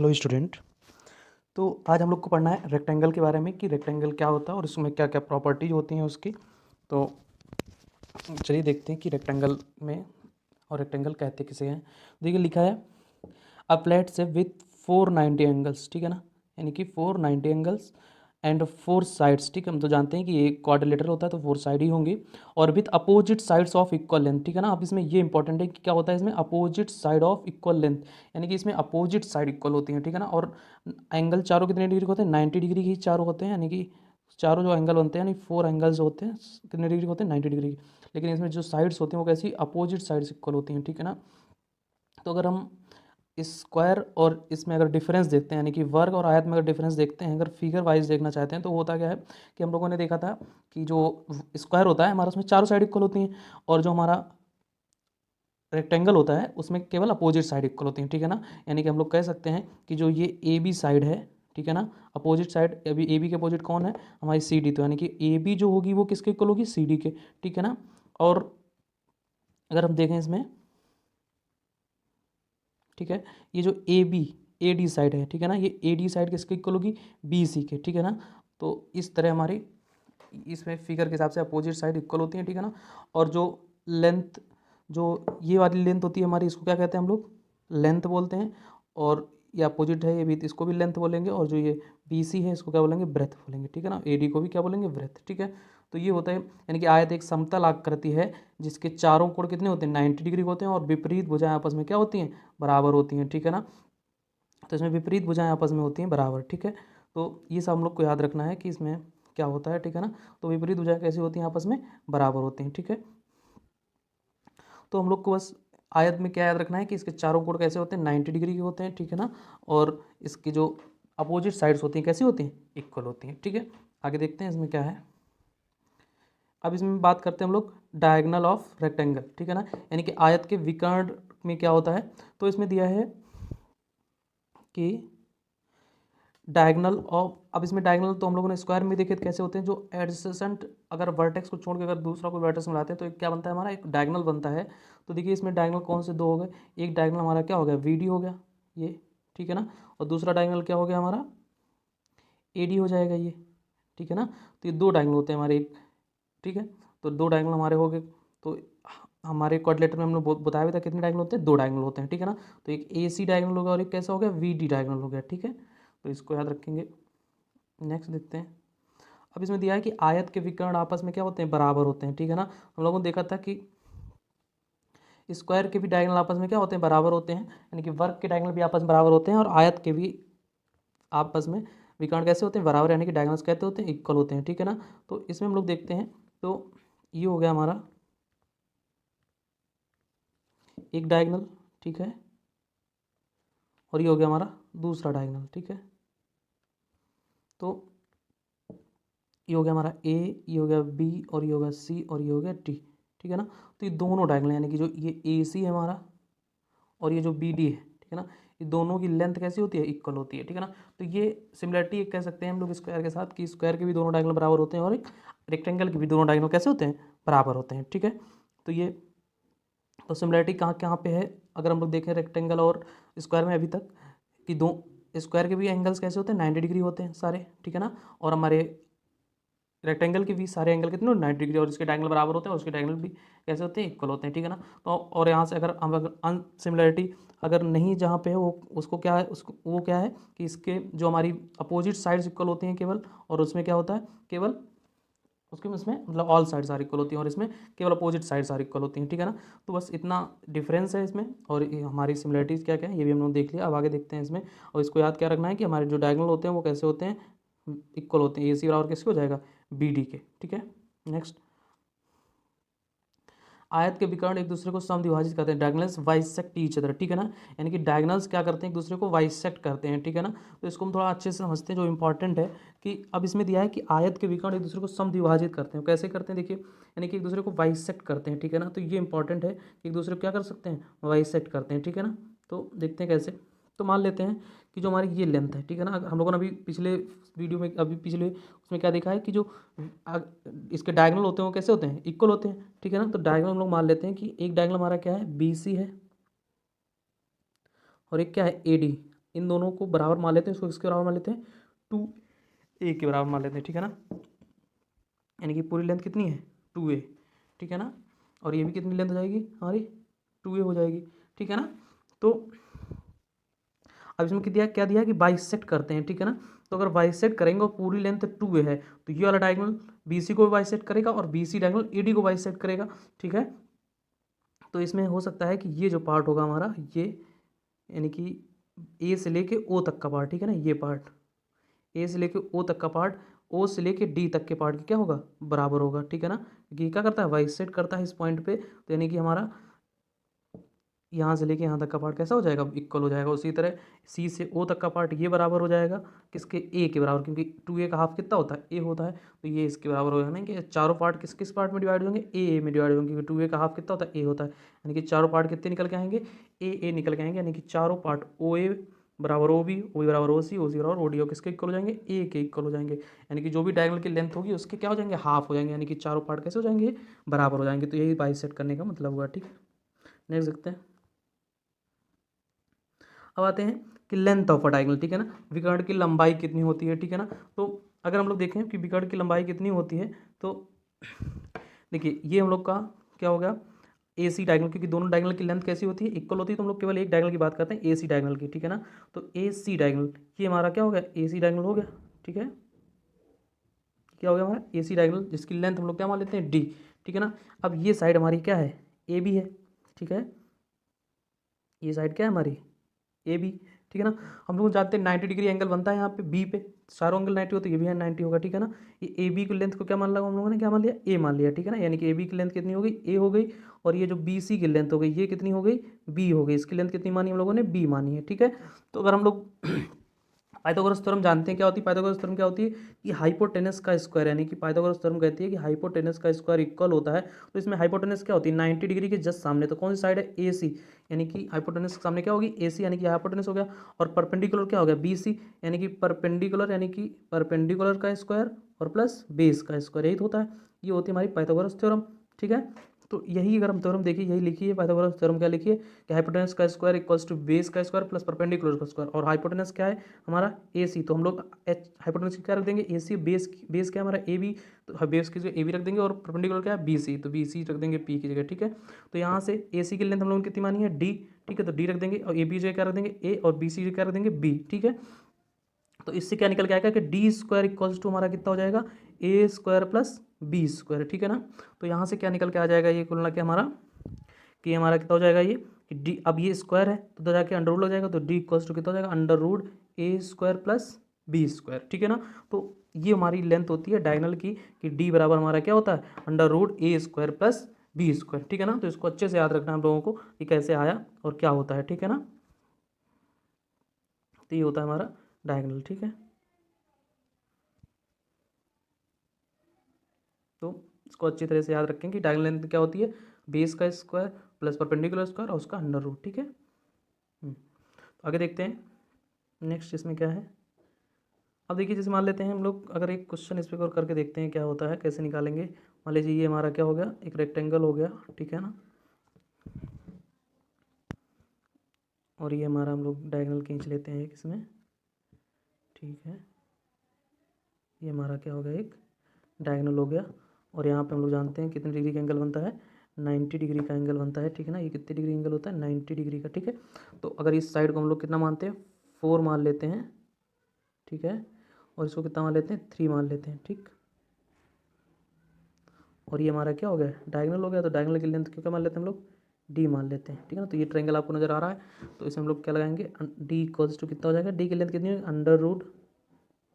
Hello student. तो आज हम लोग को पढ़ना है रेक्टेंगल के बारे में कि रेक्टेंगल क्या होता है और उसमें क्या क्या प्रॉपर्टीज होती हैं उसकी। तो चलिए देखते हैं कि रेक्टेंगल में और रेक्टेंगल कहते किसे हैं। देखिए लिखा है अ प्लेट से विथ 490 एंगल्स, ठीक है ना, यानी कि 490 एंगल्स एंड 4 साइड्स। ठीक है, हम तो जानते हैं कि ये क्वाड्रिलेटरल होता है तो 4 साइड ही होंगी और with opposite sides of equal length. ठीक है ना, अब इसमें ये इंपॉर्टेंट है कि क्या होता है इसमें opposite side of equal length, यानी कि इसमें अपोजिट साइड इक्वल होती हैं। ठीक है ना, और एंगल चारों कितने डिग्री के होते हैं, 90 डिग्री की चारों होते हैं, यानी कि चारों जो एंगल बनते हैं यानी 4 एंगल्स होते हैं कितने डिग्री के होते हैं, 90 डिग्री। लेकिन इसमें जो साइड्स होती हैं वो कैसी अपोजिट साइड्स इक्वल होती हैं। ठीक है ना, तो अगर हम स्क्वायर और इसमें अगर डिफरेंस देखते हैं यानी कि वर्ग और आयत में अगर डिफरेंस देखते हैं, अगर फिगर वाइज देखना चाहते हैं तो होता क्या है कि हम लोगों ने देखा था कि जो स्क्वायर होता है हमारा उसमें चारों साइड इक्वल होती हैं और जो हमारा रेक्टेंगल होता है उसमें केवल अपोजिट साइड इक्वल होती हैं। ठीक है ना, यानी कि हम लोग कह सकते हैं कि जो ये ए बी साइड है, ठीक है ना, अपोजिट साइड, अभी ए बी के अपोजिट कौन है, हमारी सी डी, तो यानी कि ए बी जो होगी वो किसके इक्वल होगी, सी डी के। ठीक है ना, और अगर हम देखें इसमें, ठीक है, ये जो A B A D side है, ठीक है ना, ये ए डी साइड किसके इक्वल होगी, बी सी के। ठीक है ना, तो इस तरह हमारी इसमें फिगर के हिसाब से अपोजिट साइड इक्वल होती है। ठीक है ना, और जो लेंथ, जो ये वाली लेंथ होती है हमारी, इसको क्या कहते हैं हम लोग, लेंथ बोलते हैं। और ये अपोजिट है ये भी, तो इसको भी लेंथ बोलेंगे। और जो ये बी सी है इसको क्या बोलेंगे, ब्रेथ बोलेंगे। ठीक है ना, ए डी को भी क्या बोलेंगे, ब्रेथ। ठीक है, तो ये होता है यानी कि आयत एक समतल आकृति है जिसके चारों कोण कितने होते हैं, 90 डिग्री होते हैं और विपरीत भुजाएं आपस में क्या होती हैं, बराबर होती हैं। ठीक है ना, तो इसमें विपरीत भुजाएं आपस में होती हैं बराबर। ठीक है, तो ये सब हम लोग को याद रखना है कि इसमें क्या होता है। ठीक है ना, तो विपरीत भुजाएं कैसी होती हैं, आपस में बराबर होती हैं। ठीक है, तो हम लोग को बस आयत में क्या याद रखना है कि इसके चारों कोण कैसे होते हैं, 90 डिग्री के होते हैं। ठीक है ना, और इसकी जो अपोजिट साइड्स होती हैं कैसी होती हैं, इक्वल होती हैं। ठीक है, आगे देखते हैं इसमें क्या है। अब इसमें बात करते हैं हम लोग डायगोनल ऑफ रेक्टेंगल। ठीक है ना, यानी कि आयत के विकर्ण में क्या होता है, तो इसमें दिया है कि डायगोनल ऑफ, अब इसमें डायगोनल तो हम लोगों ने स्क्वायर में देखे थे कैसे होते हैं, जो एडजेसेंट अगर वर्टेक्स को छोड़ के अगर दूसरा कोई वर्टेक्स मिलाते हैं तो एक क्या बनता है हमारा, एक डायगोनल बनता है। तो देखिए इसमें डायगोनल कौन से दो हो गए, एक डायगोनल हमारा क्या हो गया, वी डी हो गया ये, ठीक है ना, और दूसरा डायगोनल क्या हो गया हमारा, ए डी हो जाएगा ये। ठीक है ना, तो ये दो डायगोनल होते हैं हमारे एक। ठीक है, तो दो डायगोनल हमारे हो गए। तो हमारे क्वाड्रिलेटरल में हमने बताया भी था कितने डायगोनल होते हैं, दो डायगोनल होते हैं। ठीक है ना, तो एक ए सी डायगोनल हो गया और एक कैसा हो गया, वी डी डायगोनल हो गया। ठीक है, तो इसको याद रखेंगे। नेक्स्ट देखते हैं। अब इसमें दिया है कि आयत के विकर्ण आपस में क्या होते हैं, बराबर होते हैं। ठीक है ना, हम लोगों ने देखा था कि स्क्वायर के भी डायगोनल आपस में क्या होते हैं, बराबर होते हैं, यानी कि वर्ग के डायगोनल भी आपस में बराबर होते हैं और आयत के भी आपस में विकर्ण कैसे होते हैं, बराबर, यानी कि डायगोनल्स कहते होते हैं, इक्वल होते हैं। ठीक है ना, तो इसमें हम लोग देखते हैं, तो ये हो गया हमारा एक डायगोनल, ठीक है, और ये हो गया हमारा दूसरा डायगोनल। ठीक है, तो ये हो गया हमारा ए, ये हो गया बी, और ये हो गया सी, और ये हो गया डी। ठीक है ना, तो ये दोनों डायगोनल यानी कि जो ये ए सी है हमारा और ये जो बी डी है, ठीक है ना, ये दोनों की लेंथ कैसी होती है, इक्वल होती है। ठीक है ना, तो ये सिमिलरिटी एक कह सकते हैं हम लोग स्क्वायर के साथ कि स्क्वायर के भी दोनों डायगोनल बराबर होते हैं और एक रेक्टेंगल के भी दोनों डायगोनल कैसे होते हैं, बराबर होते हैं। ठीक है, तो ये तो सिमिलरिटी कहाँ कहाँ पे है, अगर हम लोग देखें रेक्टेंगल और स्क्वायर में अभी तक, कि दो स्क्वायर के भी एंगल्स कैसे होते हैं, 90 डिग्री होते हैं सारे। ठीक है ना, और हमारे रेक्टेंगल के भी सारे एंगल कितने, 90 डिग्री, और इसके डायगोनल बराबर होते हैं और उसके डायगोनल भी कैसे होते हैं, इक्वल होते हैं। ठीक है ना, तो और यहाँ से अगर हम अगर अनसिमिलरिटी अगर नहीं जहाँ पे है वो उसको क्या है, उसको वो क्या है कि इसके जो हमारी अपोजिट साइड्स इक्वल होती हैं केवल, और उसमें क्या होता है केवल उसके उसमें मतलब ऑल साइड्स आर इक्वल होती हैं और इसमें केवल अपोजिट साइड्स आर इक्वल होती हैं। ठीक है ना, तो बस इतना डिफरेंस है इसमें, और ये हमारी सिमिलरिटीज़ क्या क्या है ये भी हम लोग देख लिया। अब आगे देखते हैं इसमें, और इसको याद क्या रखना है कि हमारे जो डायगोनल होते हैं वो कैसे होते हैं, इक्वल होते हैं। ए सी बराबर किसके हो जाएगा, बी डी के। ठीक है, नेक्स्ट, आयत के विकर्ण एक दूसरे को समद्विभाजित करते हैं, डायगोनल्स वाइसेक्ट ईच अदर। ठीक है ना, यानी कि डायगोनल्स क्या करते हैं, एक दूसरे को वाइसेक्ट करते हैं। ठीक है ना, तो इसको हम थोड़ा अच्छे से समझते हैं, जो इंपॉर्टेंट है कि अब इसमें दिया है कि आयत के विकर्ण एक दूसरे को समद्विभाजित करते हैं। कैसे करते हैं देखिए, यानी कि एक दूसरे को वाइसेक्ट करते हैं। ठीक है ना, तो ये इंपॉर्टेंट है कि एक दूसरे को क्या कर सकते हैं, वाइसेक्ट करते हैं। ठीक है ना, तो देखते हैं कैसे। तो मान लेते हैं कि जो हमारी ये लेंथ है, ठीक है ना, हम लोगों ने अभी पिछले वीडियो में, अभी पिछले उसमें क्या देखा है कि जो इसके डायगोनल होते हैं वो कैसे होते हैं, इक्वल होते हैं। ठीक है ना, तो डायगोनल हम लोग मान लेते हैं कि एक डायगोनल हमारा क्या है, बी सी है और एक क्या है, ए डी। इन दोनों को बराबर मान लेते हैं, इसको किसके बराबर मान लेते हैं, 2a के बराबर मान लेते हैं, ठीक है ना। यानी कि पूरी लेंथ कितनी है 2a, ठीक है ना। और ये भी कितनी लेंथ हो जाएगी हमारी 2a हो जाएगी, ठीक है ना। तो अब इसमें क्या दिया कि बाइसेक्ट करते हैं, ठीक है ना। तो अगर बाइसेक्ट करेंगे और पूरी लेंथ 2a है तो ये वाला डायगोनल BC को भी बाइसेक्ट करेगा और BC डायगोनल AD को बाइसेक्ट करेगा, ठीक है। तो इसमें हो सकता है कि ये जो पार्ट होगा हमारा ये, यानी कि A से लेके O तक का पार्ट, ठीक है ना, ये पार्ट A से लेके O तक का पार्ट O से लेके D तक के पार्ट की क्या होगा बराबर होगा, ठीक है ना। क्योंकि क्या करता है बाइसेक्ट करता है इस पॉइंट पे, तो यानी कि हमारा यहाँ से लेके यहाँ तक का पार्ट कैसा हो जाएगा इक्वल हो जाएगा। उसी तरह C से O तक का पार्ट ये बराबर हो जाएगा किसके A के बराबर, क्योंकि 2a का हाफ कितना होता है A होता है, तो ये इसके बराबर हो जाएगा ना कि चारों पार्ट किस किस पार्ट में डिवाइड होंगे A में डिवाइड होंगे, क्योंकि 2a का हाफ कितना होता है A होता है। यानी कि चारों पार्ट कितने निकल के आएंगे A निकल के आएंगे, यानी कि चारों पार्ट OA बराबर OB, OB बराबर OC, OC बराबर OD, किसके इक्वल हो जाएंगे A के इक्वल हो जाएंगे। यानी कि जो भी डायगोनल की लेंथ होगी उसके क्या हो जाएंगे हाफ हो जाएंगे, यानी कि चारों पार्ट कैसे हो जाएंगे बराबर हो जाएंगे। तो यही बाइसेक्ट करने का मतलब हुआ, ठीक है। नेक्स्ट देखते हैं। अब आते हैं कि लेंथ ऑफ अ डायगोनल, ठीक है ना, विकर्ण की लंबाई कितनी होती है, ठीक है ना। तो अगर हम लोग देखें कि विकर्ण की लंबाई कितनी होती है तो देखिए ये हम लोग का क्या हो गया AC डायगोनल, क्योंकि दोनों डायगोनल की लेंथ कैसी होती है इक्वल होती है, तो हम लोग केवल एक डायगोनल की बात करते हैं AC डायगोनल की, ठीक है ना। तो AC डायगोनल ये हमारा क्या हो गया AC डायगोनल हो गया, ठीक है। क्या हो गया हमारा AC डायगोनल जिसकी लेंथ हम लोग क्या मान लेते हैं D, ठीक है ना। अब ये साइड हमारी क्या है AB है, ठीक है। ये साइड क्या है हमारी AB, ठीक है ना। हम लोग जानते हैं 90 डिग्री एंगल बनता है यहाँ पे B पे, चारों एंगल 90 होते हैं, ये भी 90 होगा, ठीक है ना। ये AB की लेंथ को क्या मान लिया हम लोगों ने, क्या मान लिया A मान लिया, ठीक है ना। यानी कि AB की लेंथ कितनी हो गई A हो गई, और ये जो BC की लेंथ हो गई ये कितनी हो गई B हो गई। इसकी लेंथ कितनी मानी हम लोगों ने B मानी है, ठीक है। तो अगर हम लोग पाइथागोरस थ्योरम जानते हैं क्या होती है, पाइथागोरस थ्योरम क्या होती है कि हाइपोटेनस का स्क्वायर, यानी कि पाइथागोरस थ्योरम कहती है कि हाइपोटेनस का स्क्वायर इक्वल होता है। तो इसमें हाइपोटेनस क्या होती है 90 डिग्री के जस्ट सामने, तो कौन सी साइड है AC, यानी कि हाइपोटेनस के सामने क्या होगी AC, यानी कि हाइपोटेनस हो गया। और परपेंडिकुलर क्या हो गया BC, यानी कि परपेंडिकुलर, यानी कि परपेंडिकुलर का स्क्वायर और प्लस बेस का स्क्वायर, यही तो होता है। ये होती है हमारी पाइथागोरस थ्योरम, ठीक है। तो यही अगर हम थ्योरम देखिए यही लिखिए पाइथागोरस थ्योरम क्या लिखिए कि हाइपोटेनस का स्क्वायर इक्वल्स टू बेस का स्क्वायर प्लस परपेंडिकुलर का स्क्वायर, और हाइपोटेनस क्या है हमारा AC, तो हम लोग हाइपोटेनस क्या रख देंगे AC, बेस क्या है हमारा AB, तो बेस की जगह AB रख देंगे, और परपेंडिकुलर क्या है BC, तो BC रख देंगे P की जगह, ठीक है। तो यहाँ से AC की लेंथ हम लोगों ने कितनी मानी है D, ठीक है, तो D रख देंगे, और AB जगह क्या रख देंगे A, और BC जगह क्या रख देंगे B, ठीक है। तो इससे क्या निकल के आएगा कि D स्क्वायर इक्वल्स टू हमारा कितना हो जाएगा A square plus B square, ठीक है ना। तो यहाँ से क्या निकल के आ जाएगा ये कुल मिला के हमारा कि हमारा कितना हो जाएगा ये कि D, अब ये स्क्वायर है तो जाके अंडर रूट लग जाएगा, तो D इक्वल्स टू कितना हो जाएगा under root A square plus B square, ठीक है ना। तो ये हमारी लेंथ होती है डायगोनल की कि D बराबर हमारा क्या होता है under root A square plus B square, ठीक है ना। तो इसको अच्छे से याद रखना हम लोगों को कि कैसे आया और क्या होता है, ठीक है ना। तो ये होता है हमारा डायगोनल, ठीक है। तो इसको अच्छी तरह से याद रखें कि डायगोनल लेंथ क्या होती है बेस का स्क्वायर प्लस परपेंडिकुलर स्क्वायर और उसका अंडर रूट, ठीक है। तो आगे देखते हैं नेक्स्ट इसमें क्या है। अब देखिए जैसे मान लेते हैं हम लोग अगर एक क्वेश्चन इस पर और करके देखते हैं क्या होता है कैसे निकालेंगे। मान लीजिए ये हमारा क्या हो गया एक रेक्टेंगल हो गया, ठीक है ना, और ये हमारा हम लोग डायगोनल खींच लेते हैं एक इसमें, ठीक है। ये हमारा क्या हो गया एक डायगोनल हो गया, और यहाँ पे हम लोग जानते हैं कितने डिग्री का एंगल बनता है 90 डिग्री का एंगल बनता है, ठीक है ना। ये कितने डिग्री एंगल होता है 90 डिग्री का, ठीक है। तो अगर इस साइड को हम लोग कितना मानते हैं 4 मान लेते हैं, ठीक है, और इसको कितना मान लेते हैं 3 मान लेते हैं, ठीक। और ये हमारा क्या हो गया डायगोनल हो गया, तो डायगोनल की लेंथ क्यों क्या मान लेते हैं हम लोग D मान लेते हैं, ठीक है ना। तो ये ट्रायंगल आपको नजर आ रहा है, तो इसे हम लोग क्या लगाएंगे D इक्वल्स टू कितना हो जाएगा D की लेंथ कितनी है अंडर रूट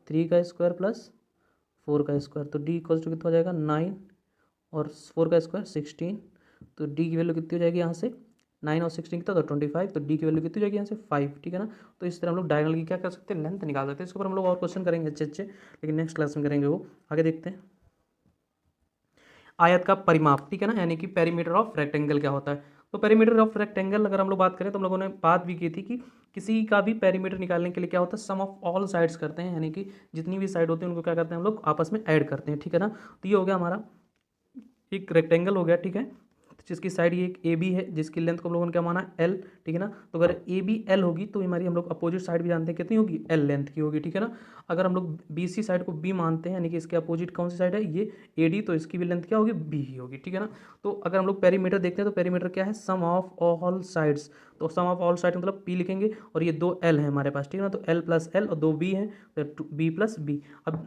3 का स्क्वायर प्लस 4 का स्क्वायर, तो D इक्वल्स टू कितना हो जाएगा 9 और 4 का स्क्वायर 16, तो D की वैल्यू कितनी हो जाएगी यहाँ से 9 और 16 कितना तो 25, तो D की वैल्यू कितनी हो जाएगी यहाँ से 5, ठीक है ना। तो इस तरह हम लोग डायगोनल की क्या कर सकते हैं लेंथ निकाल सकते हैं। इसके ऊपर हम लोग और क्वेश्चन करेंगे अच्छे अच्छे, लेकिन नेक्स्ट क्लास में करेंगे वो। आगे देखते हैं आयत का परिमाप, ठीक है ना, यानी कि पेरीमीटर ऑफ रेक्टेंगल क्या होता है। तो पेरीमीटर ऑफ रेक्टेंगल अगर हम लोग बात करें तो हम लोगों ने बात भी की थी कि किसी का भी पेरीमीटर निकालने के लिए क्या होता है सम ऑफ ऑल साइड्स करते हैं, यानी कि जितनी भी साइड होती है उनको क्या करते हैं हम लोग आपस में ऐड करते हैं, ठीक है ना। तो ये हो गया हमारा एक रेक्टेंगल हो गया, ठीक है। तो जिसकी साइड ये एक ए बी है, जिसकी लेंथ को हम लोगों ने क्या माना एल, ठीक है ना। तो अगर ए बी एल होगी तो हमारी हम लोग अपोजिट साइड भी जानते हैं कितनी होगी, एल लेंथ की होगी, ठीक है ना। अगर हम लोग बी सी साइड को बी मानते हैं, यानी कि इसके अपोजिट कौन सी साइड है, ये ए डी, तो इसकी भी लेंथ क्या होगी, बी ही होगी, ठीक है ना। तो अगर हम लोग पेरीमीटर देखते हैं तो पेरीमीटर क्या है, सम ऑफ ऑल साइड्स, तो सम ऑफ ऑल साइड मतलब पी लिखेंगे, और ये 2 एल है हमारे पास, ठीक है ना। तो एल प्लस एल और 2 बी है, तो बी प्लस बी। अब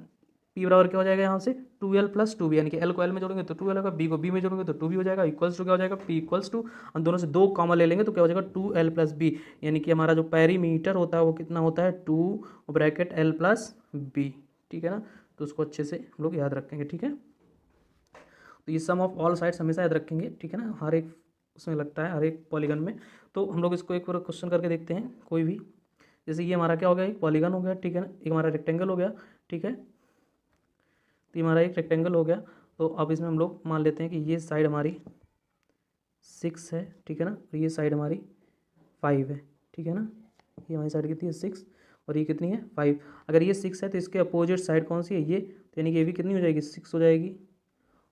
पी बराबर क्या हो जाएगा यहाँ से, 2l प्लस 2b, यानी कि एल को एल में जोड़ेंगे तो 2l होगा, बी को बी में जोड़ेंगे तो 2b हो जाएगा, इक्वल्स टू क्या हो जाएगा, पी इक्वल्स टू, हम दोनों से 2 कॉमन ले लेंगे तो क्या हो जाएगा, 2l प्लस बी, यानी कि हमारा जो पेरीमीटर होता है वो कितना होता है, 2 ब्रैकेट l प्लस बी, ठीक है ना। तो उसको अच्छे से हम लोग याद रखेंगे, ठीक है। तो ये सम ऑफ ऑल साइड्स हमेशा याद रखेंगे, ठीक है ना, हर एक उसमें लगता है, हर एक पॉलीगन में। तो हम लोग इसको एक बार क्वेश्चन करके देखते हैं कोई भी। जैसे ये हमारा क्या हो गया, एक पॉलीगन हो गया, ठीक है ना, एक हमारा रेक्टेंगल हो गया, ठीक है। तो ये हमारा एक रेक्टेंगल हो गया। तो अब इसमें हम लोग मान लेते हैं कि ये साइड हमारी 6 है, ठीक है ना, और ये साइड हमारी 5 है, ठीक है ना। ये हमारी साइड कितनी है, 6, और ये कितनी है, 5। अगर ये 6 है तो इसके अपोजिट साइड कौन सी है, ये, तो यानी कि ये भी कितनी हो जाएगी, 6 हो जाएगी,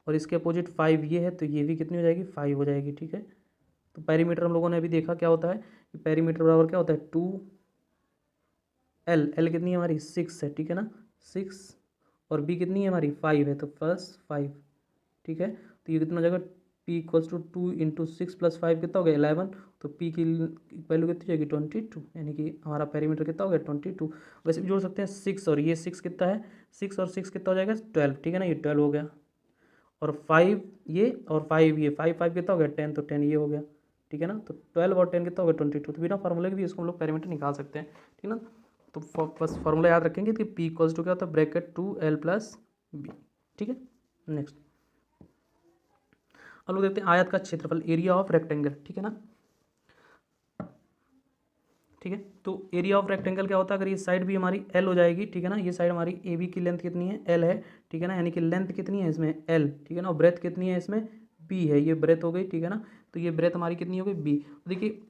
और इसके अपोजिट 5 ये है, तो ये भी कितनी हो जाएगी, 5 हो जाएगी, ठीक है। तो पेरीमीटर हम लोगों ने अभी देखा क्या होता है कि पेरीमीटर बराबर क्या होता है, 2l, एल कितनी है हमारी, 6 है, ठीक है ना, 6, और बी कितनी है हमारी, 5 है, तो प्लस 5, ठीक है। तो ये कितना हो जाएगा, P equals to 2 into 6 plus 5 कितना हो गया, 11। तो पी की वैल्यू कितनी जाएगी, 22, यानी कि हमारा पेरीमीटर कितना हो गया, 22। वैसे भी जोड़ सकते हैं 6 और ये 6 कितना है, 6 और 6 कितना हो जाएगा, 12, ठीक है ना, ये 12 हो गया, और 5 ये, और 5 ये, 5 5 कितना हो गया, 10, तो 10 ये हो गया, ठीक है ना। तो 12 और 10 कितना हो गया, 22। तो बिना फार्मूले के भी इसको हम लोग पेरीमीटर निकाल सकते हैं, ठीक है ना। तो बस फार्मूला याद रखेंगे कि पी इक्वल्स टू क्या होता है, ब्रैकेट 2l प्लस बी, ठीक है। नेक्स्ट अब लोग देखते हैं आयत का क्षेत्रफल, एरिया ऑफ रेक्टेंगल, ठीक है ना, ठीक है। तो एरिया ऑफ रेक्टेंगल क्या होता है, अगर ये साइड भी हमारी एल हो जाएगी, ठीक है ना, ये साइड हमारी ए बी की लेंथ कितनी है, एल है, ठीक है ना, यानी कि लेंथ कितनी है इसमें, एल, ठीक है ना, और ब्रेथ कितनी है इसमें, बी है, ये ब्रेथ हो गई, ठीक है ना। तो ये ब्रेथ हमारी कितनी हो गई, बी। तो देखिए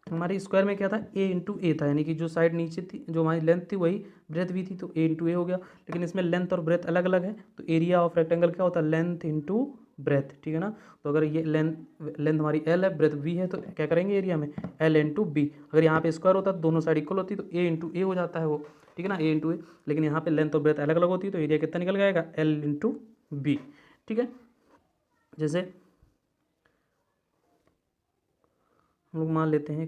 हमारे स्क्वायर में क्या था, ए इंटू ए था, यानी कि जो साइड नीचे थी, जो हमारी लेंथ थी वही ब्रेथ भी थी, तो ए इंटू ए हो गया। लेकिन इसमें लेंथ और ब्रेथ अलग अलग है, तो एरिया ऑफ रेक्टेंगल क्या होता है, लेंथ इंटू ब्रेथ, ठीक है ना। तो अगर ये लेंथ हमारी एल है, ब्रेथ बी है, तो क्या करेंगे एरिया में, एल इंटू बी। अगर यहाँ पे स्क्वायर होता तो दोनों साइड इक्वल होती, तो ए इंटू ए हो जाता है वो, ठीक है ना, ए इंटू ए। लेकिन यहाँ पे लेंथ और ब्रेथ अलग अलग होती है, तो एरिया कितना निकल जाएगा, एल इंटू बी, ठीक है। जैसे हम लोग मान लेते हैं,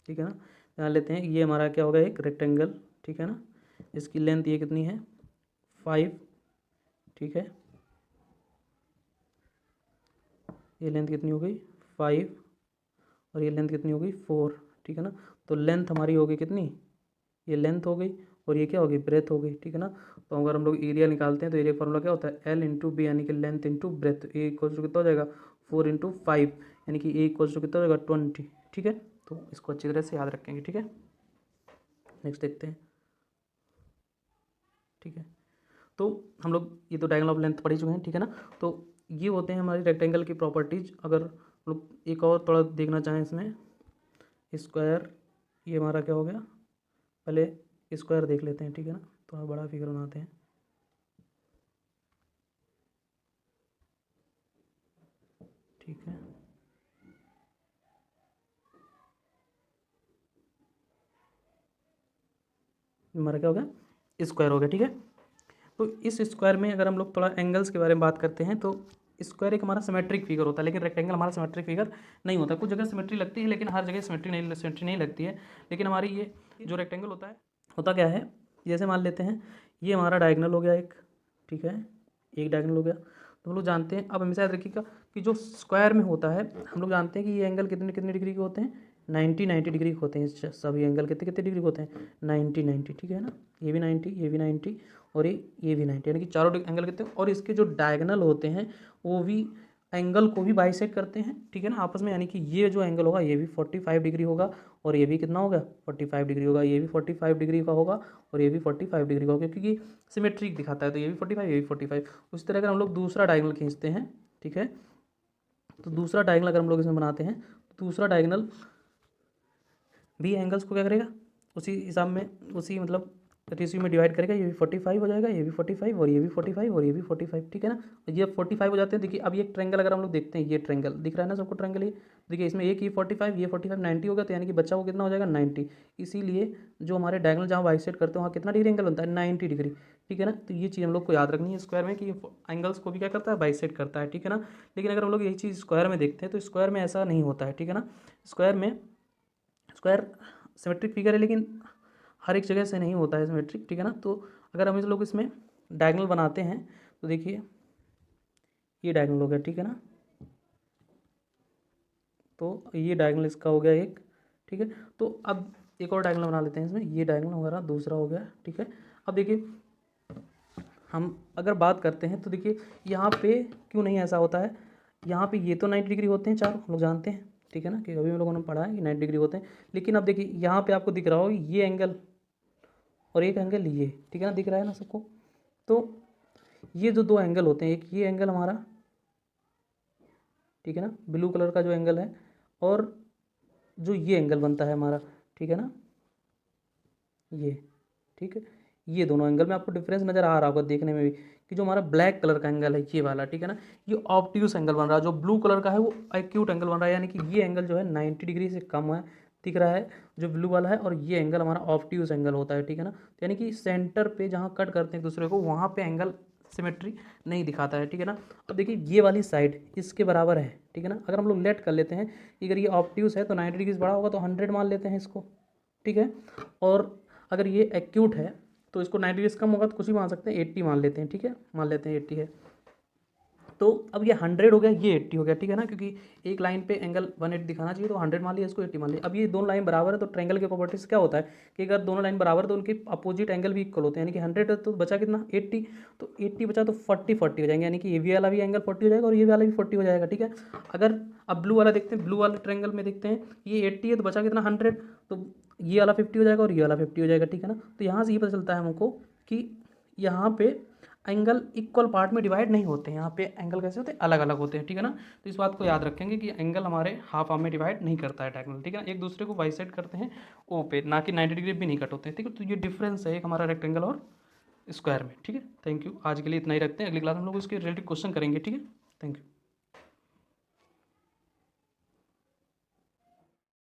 ठीक है ना, मान लेते हैं ये हमारा क्या होगा, एक रेक्टेंगल, ठीक है ना, इसकी लेंथ ये कितनी है, 5, ठीक है, ये लेंथ कितनी हो गई, 5, और ये लेंथ कितनी हो गई, 4, ठीक है ना। तो लेंथ हमारी हो गई कितनी, ये लेंथ हो गई, और ये क्या हो गई, ब्रेथ हो गई, ठीक है ना। तो अगर हम लोग एरिया निकालते हैं तो एरिया फॉर्मूला क्या होता है, एल इंटू बी, यानी कि length into breadth, A equals to कितना हो जाएगा, 4 इंटू 5, यानी कि ए इक्वल्स टू कितना हो जाएगा, 20, ठीक है। तो इसको अच्छी तरह से याद रखेंगे, ठीक है। नेक्स्ट देखते हैं, ठीक है। तो हम लोग ये तो डायगोनल ऑफ लेंथ पढ़ ही चुके हैं, ठीक है ना। तो ये होते हैं हमारी रेक्टेंगल की प्रॉपर्टीज। अगर हम लोग एक और थोड़ा देखना चाहें इसमें, स्क्वायर, ये हमारा क्या हो गया, पहले स्क्वायर देख लेते हैं, ठीक है ना, थोड़ा बड़ा फिगर बनाते हैं, ठीक है। हमारा क्या हो गया, स्क्वायर हो गया, ठीक है। तो इस स्क्वायर में अगर हम लोग थोड़ा एंगल्स के बारे में बात करते हैं, तो स्क्वायर एक हमारा सिमेट्रिक फिगर होता है, लेकिन रेक्टेंगल हमारा सिमेट्रिक फिगर नहीं होता। कुछ जगह सिमेट्री लगती है, लेकिन हर जगह सिमेट्री नहीं लगती है। लेकिन हमारी ये जो रेक्टेंगल होता क्या है, जैसे मान लेते हैं ये हमारा डायगनल हो गया एक, ठीक है, एक डायगनल हो गया। तो हम लोग जानते हैं, अब हमेशा याद रखिएगा कि जो स्क्वायर में होता है, हम लोग जानते हैं कि ये एंगल कितने कितने डिग्री के होते हैं, 90 डिग्री के होते हैं। सभी एंगल कितने कितने डिग्री के होते हैं, 90, ठीक है ना। ये भी 90, ये भी 90, और ये भी 90, यानी कि चारों एंगल कितने, और इसके जो डायगनल होते हैं वो भी एंगल को भी बाइसेक्ट करते हैं, ठीक है ना, आपस में। यानी कि ये जो एंगल होगा ये भी 45 डिग्री होगा, और ये भी कितना होगा, 45 डिग्री होगा, ये भी 45 डिग्री का होगा, और ये भी 45 डिग्री का होगा, क्योंकि सिमेट्रिक दिखाता है। तो ये भी 45, ये भी 45। उसी तरह अगर हम लोग दूसरा डायगनल खींचते हैं, ठीक है, तो दूसरा डायगनल अगर हम लोग इसमें बनाते हैं, तो दूसरा डायगनल भी एंगल्स को क्या करेगा, उसी हिसाब में, उसी मतलब रेशियो में डिवाइड करेगा, ये भी 45 हो जाएगा, ये भी 45 और ये भी 45 और ये भी 45, ठीक है ना। ये 45 हो जाते हैं। देखिए अब ये ट्रायंगल अगर हम लोग देखते हैं, ये ट्रायंगल दिख रहा है ना सबको, ट्रायंगल ये देखिए, इसमें एक ही 45, ये 45, 90 होगा, तो यानी कि बच्चा को कितना हो जाएगा 90। इसीलिए जो हमारे डायगोनल जहाँ बाइसेक्ट करते हैं वहाँ कितना डिग्री एंगल बनता है 90 डिग्री, ठीक है ना। तो ये चीज़ हम लोग को याद रखनी है स्क्वायर में कि एंगल्स को भी क्या करता है बाइसेक्ट करता है, ठीक है ना। लेकिन अगर हम लोग यही चीज़ स्क्वायर में देखते हैं तो स्क्वायर में ऐसा नहीं होता है, ठीक है ना। स्क्वायर में स्क्वायर सिमेट्रिक फिगर है लेकिन हर एक जगह से नहीं होता है सिमेट्रिक, ठीक है ना। तो अगर हम लोग इसमें डायगोनल बनाते हैं तो देखिए ये डायगोनल हो गया, ठीक है ना। तो ये डायगोनल इसका हो गया एक, ठीक है। तो अब एक और डायगोनल बना लेते हैं इसमें, ये डायगोनल हमारा दूसरा हो गया, ठीक है। अब देखिए हम अगर बात करते हैं तो देखिए यहाँ पे क्यों नहीं ऐसा होता है, यहाँ पे ये तो 90 डिग्री होते हैं चारों, हम लोग जानते हैं, ठीक है ना, कि अभी हम लोगों ने पढ़ा है कि 90 डिग्री होते हैं। लेकिन अब देखिए यहाँ पे आपको दिख रहा हो ये एंगल और एक एंगल ये, ठीक है ना, दिख रहा है ना सबको। तो ये जो दो एंगल होते हैं, एक ये एंगल हमारा, ठीक है ना, ब्लू कलर का जो एंगल है, और जो ये एंगल बनता है हमारा, ठीक है ना, ये, ठीक है। ये दोनों एंगल में आपको डिफरेंस नज़र आ रहा होगा देखने में भी कि जो हमारा ब्लैक कलर का एंगल है ये वाला, ठीक है ना, ये ऑब्ट्यूस एंगल बन रहा है। जो ब्लू कलर का है वो एक्यूट एंगल बन रहा है, यानी कि ये एंगल जो है 90 डिग्री से कम है, दिख रहा है जो ब्लू वाला है, और ये एंगल हमारा ऑब्ट्यूस एंगल होता है, ठीक है ना। तो यानी कि सेंटर पे जहाँ कट करते हैं एक दूसरे को वहाँ पे एंगल सिमेट्री नहीं दिखाता है, ठीक है ना। अब देखिए ये वाली साइड इसके बराबर है, ठीक है ना। अगर हम लोग लेट कर लेते हैं कि अगर ये ऑब्ट्यूस है तो 90 डिग्री से बड़ा होगा तो 100 मान लेते हैं इसको, ठीक है। और अगर ये एक्यूट है तो इसको 90 डिग्री से कम होगा तो कुछ भी मान सकते हैं, 80 मान लेते हैं, ठीक है, मान लेते हैं 80 है। तो अब ये 100 हो गया, ये 80 हो गया, ठीक है ना, क्योंकि एक लाइन पे एंगल 180 दिखाना चाहिए तो 100 मान लिया, इसको 80 मान लिया। अब ये दोनों लाइन बराबर है तो ट्रायंगल के प्रॉपर्टीज क्या होता है कि अगर दोनों लाइन बराबर तो उनके अपोजिट एंगल भी इक्वल होते हैं, यानी कि 100 है तो बचा कितना 80, तो 80 बचा तो 40 40 हो जाएंगे, यानी कि ये भी वाला भी एंगल 40 हो जाएगा और ये वाला भी 40 हो जाएगा, ठीक है। अगर अब ब्लू वाला देखते हैं, ब्लू वाले ट्रायंगल में देखते हैं ये 80 है तो बचा कितना 100, तो ये वाला 50 हो जाएगा और ये वाला 50 हो जाएगा, ठीक है ना। तो यहाँ से ये पता चलता है हमको कि यहाँ पे एंगल इक्वल पार्ट में डिवाइड नहीं होते हैं, यहाँ पे एंगल कैसे होते हैं अलग अलग होते हैं, ठीक है ना। तो इस बात को याद रखेंगे कि एंगल हमारे हाफ आर्म में डिवाइड नहीं करता है डायगोनल, ठीक है ना, एक दूसरे को बाइसेक्ट करते हैं ओ पे, ना कि 90 डिग्री भी नहीं कट होते हैं, ठीक है। तो ये डिफरेंस है एक हमारा रेक्टेंगल और स्क्वायर में, ठीक है। थैंक यू, आज के लिए इतना ही रखते हैं, अगली क्लास में हम लोग इसके रिलेटेड क्वेश्चन करेंगे, ठीक है। Thank you.